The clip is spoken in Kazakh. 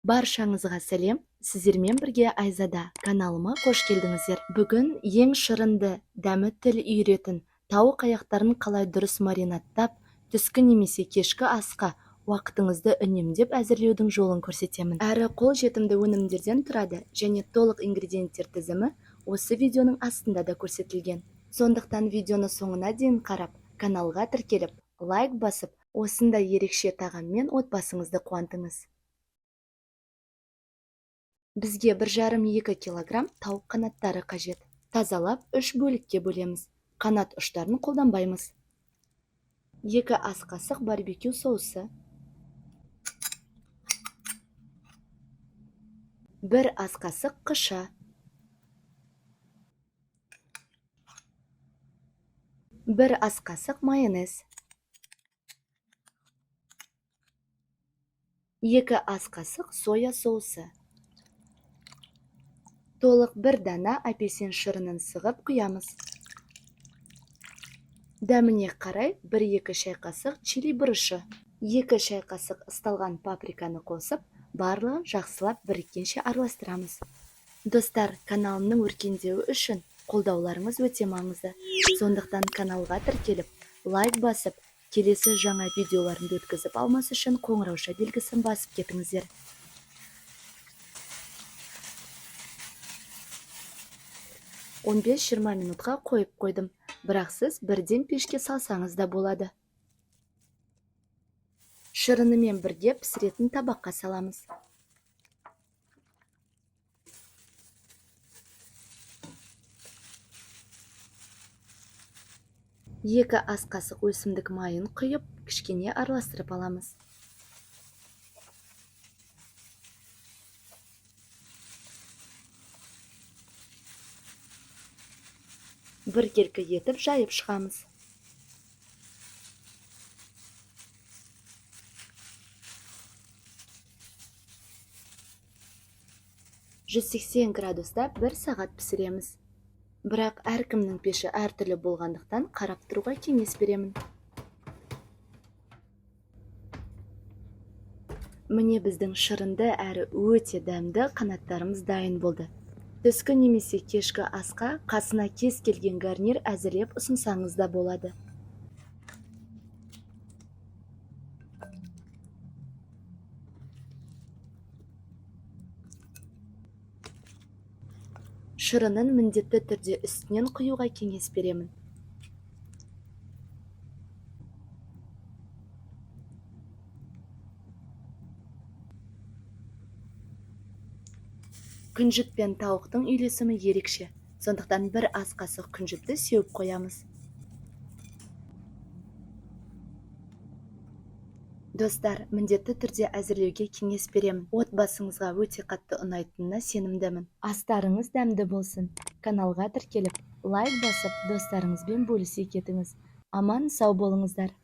Баршаңызға сәлем, сіздермен бірге Айзада каналыма қош келдіңіздер. Бүгін ең шырынды, дәмі тіл үйіретін тауық аяқтарын қалай дұрыс маринадтап, түскі немесе кешкі асқа уақытыңызды үнемдеп әзірлеудің жолын көрсетемін. Әрі қол жетімді өнімдерден тұрады және толық ингредиенттер тізімі осы видеоның астында да көрсетілген. Сондықтан видеоны соңына дейін қарап, каналға тіркеліп, лайк басып, осындай ерекше тағаммен отбасыңызды қуантыңыз. Бізге 1,5-2 килограмм тауық қанаттары қажет. Тазалап 3 бөлікке бөлеміз. Қанат ұштарын қолданбаймыз. 2 ас қасық барбекю соусы, 1 ас қасық қыша, 1 ас қасық майонез, 2 ас қасық соя соусы, толық 1 дана апельсин шырынын сығып құямыз. Дәміне қарай 1-2 шай қасық чили бұрышы, 2 шай қасық ысталған паприканы қосып, барлығын жақсылап біріккенше араластырамыз. Достар, каналымның өркендеуі үшін қолдауларыңыз өте маңызды. Сондықтан каналға тіркеліп, лайк басып, келесі жаңа видеоларымды өткізіп алмас үшін қоңырауша белгісін басып кетіңіздер. 15-20 минутқа қойып қойдым, бірақ сіз бірден пешке салсаңыз да болады. Шырынымен бірге пісіретін табаққа саламыз. Екі ас қасық өсімдік майын құйып, кішкене араластырып аламыз. Біркелкі етіп жайып шығамыз. «180 градуста 1 сағат пісіреміз. Бірақ әркімнің пеші әртүрлі болғандықтан қарап тұруға кеңес беремін. Міне біздің шырынды әрі өте дәмді қанаттарымыз дайын болды. Түскі немесе кешкі асқа қасына кез келген гарнир әзірлеп ұсынсаңыз да болады. Шырынын міндетті түрде үстінен құюға кеңес беремін. Күнжіт пен тауықтың үйлесімі ерекше, сондықтан 1 ас қасық күнжітті сеуіп қоямыз. Достар, міндетті түрде әзірлеуге кеңес беремін. Отбасыңызға өте қатты ұнайтынына сенімдімін. Астарыңыз дәмді болсын. Каналға тіркеліп, лайк басып, достарыңызбен бөлісе кетіңіз. Аман сау болыңыздар.